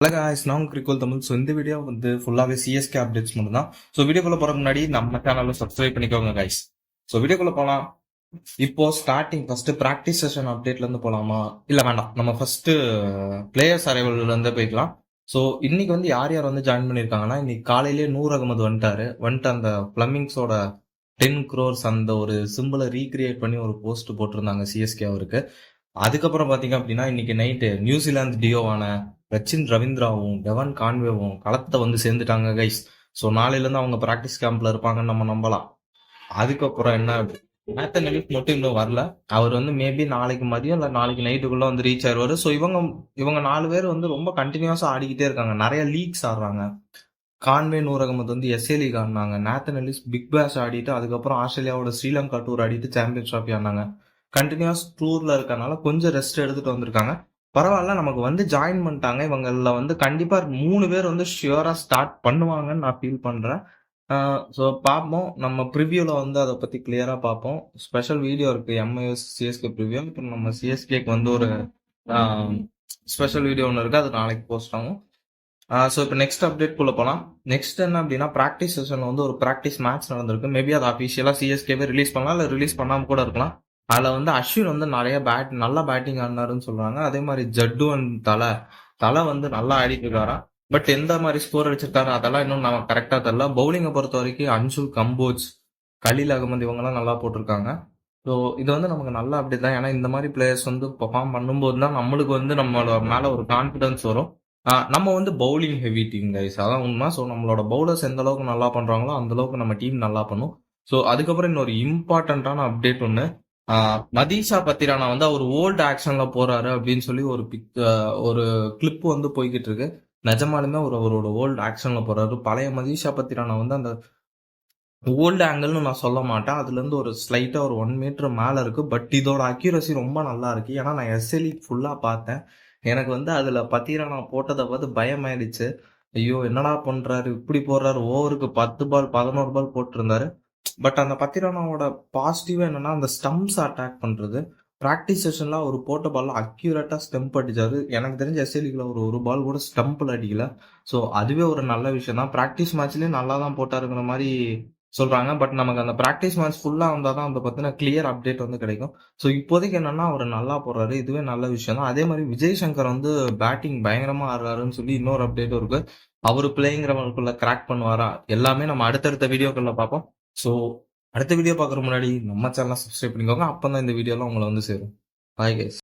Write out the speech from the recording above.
Hello guys, நான் கிரிக்கோல் Tamil. So இந்த video வந்து ஃபுல்லாகவே சிஎஸ்கே அப்டேட்ஸ் மட்டும் தான். ஸோ வீடியோக்குள்ள போகிறதுக்கு முன்னாடி நம்ம சேனலில் சப்ஸ்கிரைப் பண்ணிக்கோங்க காய்ஸ். ஸோ வீடியோக்குள்ள போகலாம். இப்போ ஸ்டார்டிங் ஃபர்ஸ்ட் ப்ராக்டிஸ் செஷன் அப்டேட்ல இருந்து போலாமா? இல்ல வேண்டாம், நம்ம ஃபர்ஸ்ட் பிளேயர்ஸ் அரைவல்ல இருந்து போய்க்கலாம். ஸோ இன்னைக்கு வந்து யார் யார் வந்து ஜாயின் பண்ணியிருக்காங்கன்னா, இன்னைக்கு காலையிலேயே நூர் அகமது வந்துட்டு அந்த பிளமிங்ஸோட 10 crores அந்த ஒரு சிம்பிளை ரீக்ரியேட் பண்ணி ஒரு போஸ்ட் போட்டிருந்தாங்க சிஎஸ்கே அவருக்கு. அதுக்கப்புறம் பாத்தீங்க அப்படின்னா இன்னைக்கு நைட்டு நியூசிலாந்து டியோவான ரச்சின் ரவீந்திராவும் டெவன் கான்வேவும் களத்தை வந்து சேர்ந்துட்டாங்க கைஸ். ஸோ நாளையில இருந்து அவங்க பிராக்டிஸ் கேம்ப்ல இருப்பாங்கன்னு நம்ம நம்பலாம். அதுக்கப்புறம் என்ன, நேத்தன் எலிட் மட்டும் இன்னும் வரல. அவர் வந்து மேபி நாளைக்கு மதியம் இல்ல நாளைக்கு நைட்டுக்குள்ள வந்து ரீச் ஆயிடுவாரு. ஸோ இவங்க 4 பேர் வந்து ரொம்ப கண்டினியூஸா ஆடிக்கிட்டே இருக்காங்க. நிறைய லீக்ஸ் ஆடுறாங்க. கான்வே நூர் அகமது வந்து எஸ்ஏ லீக் ஆடினாங்க. நேத்தன் எலிஸ் பிக் பேஷ் ஆடிட்டு அதுக்கப்புறம் ஆஸ்திரேலியாவோட ஸ்ரீலங்கா டூர் ஆடிட்டு சாம்பியன்ஸ் ட்ராஃபி ஆடினாங்க. கண்டினியூஸ் டூர்ல இருக்கனால கொஞ்சம் ரெஸ்ட் எடுத்துட்டு வந்திருக்காங்க. பரவாயில்ல, நமக்கு வந்து ஜாயின் பண்ணிட்டாங்க. இவங்கள வந்து கண்டிப்பா 3 பேர் வந்து ஷியூரா ஸ்டார்ட் பண்ணுவாங்கன்னு நான் ஃபீல் பண்றேன். ஸோ பார்ப்போம். நம்ம ப்ரிவியூல வந்து அதை பத்தி கிளியரா பார்ப்போம். ஸ்பெஷல் வீடியோ இருக்கு, எம்ஐஎஸ் சிஎஸ்கே ப்ரிவியூ. இப்போ நம்ம சிஎஸ்கேக்கு வந்து ஒரு ஸ்பெஷல் வீடியோ ஒன்று இருக்கு, அது நாளைக்கு போஸ்ட் ஆகும். ஸோ இப்போ நெக்ஸ்ட் அப்டேட் குள்ள போகலாம். நெக்ஸ்ட் என்ன அப்படின்னா, ப்ராக்டிஸ் செஷன் வந்து ஒரு ப்ராக்டிஸ் மேட்ச் நடந்திருக்கு. மேபி அது அஃபிஷியலாக சிஎஸ்கேவே ரிலீஸ் பண்ணலாம், இல்லை ரிலீஸ் பண்ணாம கூட இருக்கலாம். அதில் வந்து அஸ்வின் வந்து நிறைய நல்லா பேட்டிங் ஆடினாருன்னு சொல்றாங்க. அதே மாதிரி ஜட்டு அண்ட் தலை வந்து நல்லா ஆடிட்டு இருக்காராம். பட் எந்த மாதிரி ஸ்கோர் அடிச்சிருக்காரு அதெல்லாம் இன்னும் நம்ம கரெக்டா தெரியல. பவுலிங்கை பொறுத்த வரைக்கும் அன்சுல் கம்போஜ், கலீல் அகமது இவங்கெல்லாம் நல்லா போட்டிருக்காங்க. ஸோ இது வந்து நமக்கு நல்ல அப்டேட் தான். ஏன்னா இந்த மாதிரி பிளேயர்ஸ் வந்து பெர்ஃபார்ம் பண்ணும்போது தான் நம்மளுக்கு வந்து நம்மளோட மேல ஒரு கான்ஃபிடன்ஸ் வரும். நம்ம வந்து பவுலிங் ஹெவி டீம் கைஸ், அதான் உண்மை. ஸோ நம்மளோட பவுலர்ஸ் எந்த அளவுக்கு நல்லா பண்றாங்களோ அந்த அளவுக்கு நம்ம டீம் நல்லா பண்ணும். ஸோ அதுக்கப்புறம் இன்னொரு இம்பார்ட்டன்டான அப்டேட் ஒன்று, மதீஷா பத்திரானா வந்து அவர் ஓல்டு ஆக்ஷன்ல போறாரு அப்படின்னு சொல்லி ஒரு கிளிப் வந்து போய்கிட்டு இருக்கு. நிஜமாலுமே அவரோட ஓல்டு ஆக்ஷன்ல போறாரு. பழைய மதீஷா பத்திரானா வந்து அந்த ஓல்டு ஆங்கிள்னு நான் சொல்ல மாட்டேன், அதுல இருந்து ஒரு ஸ்லைட்டா ஒரு 1 மீட்டர் மேல இருக்கு. பட் இதோட அக்யூரசி ரொம்ப நல்லா இருக்கு. ஏன்னா நான் எஸ்எல்இ ஃபுல்லா பார்த்தேன். எனக்கு வந்து அதுல பத்திரானா போட்டதை பார்த்து பயமாயிடுச்சு. ஐயோ என்னடா பண்றாரு, இப்படி போடுறாரு. ஓவருக்கு 10 பால் 11 பால் போட்டிருந்தாரு. பட் அந்த பத்திரானாவோட பாசிட்டிவா என்னன்னா, அந்த ஸ்டம்ப்ஸ் அட்டாக் பண்றது. பிராக்டிஸ் செஷன்ல ஒரு போட்ட பால்ல அக்யூரேட்டா ஸ்டம்ப் அடிச்சாரு. எனக்கு தெரிஞ்ச எஸ்எல்இல ஒரு பால் கூட ஸ்டம்ப்ல அடிக்கல. ஸோ அதுவே ஒரு நல்ல விஷயம் தான். பிராக்டிஸ் மேட்ச்லயும் நல்லா தான் போட்டாருங்கிற மாதிரி சொல்றாங்க. பட் நமக்கு அந்த பிராக்டிஸ் மேட்ச் ஃபுல்லா வந்தா தான் அதை பத்தின கிளியர் அப்டேட் வந்து கிடைக்கும். ஸோ இப்போதைக்கு என்னன்னா, அவர் நல்லா போடுறாரு, இதுவே நல்ல விஷயம் தான். அதே மாதிரி விஜய் சங்கர் வந்து பேட்டிங் பயங்கரமா ஆடுறாருன்னு சொல்லி இன்னொரு அப்டேட்டும் இருக்கு. அவரு பிளேயிங்கிறவங்களுக்குள்ள கிராக் பண்ணுவாரா, எல்லாமே நம்ம அடுத்தடுத்த வீடியோக்குள்ள பார்ப்போம். ஸோ அடுத்த வீடியோ பார்க்குற முன்னாடி நம்ம சேனலை சப்ஸ்கிரைப் பண்ணிக்கோங்க. அப்பதான் இந்த வீடியோலாம் உங்களை வந்து சேரும். Bye guys.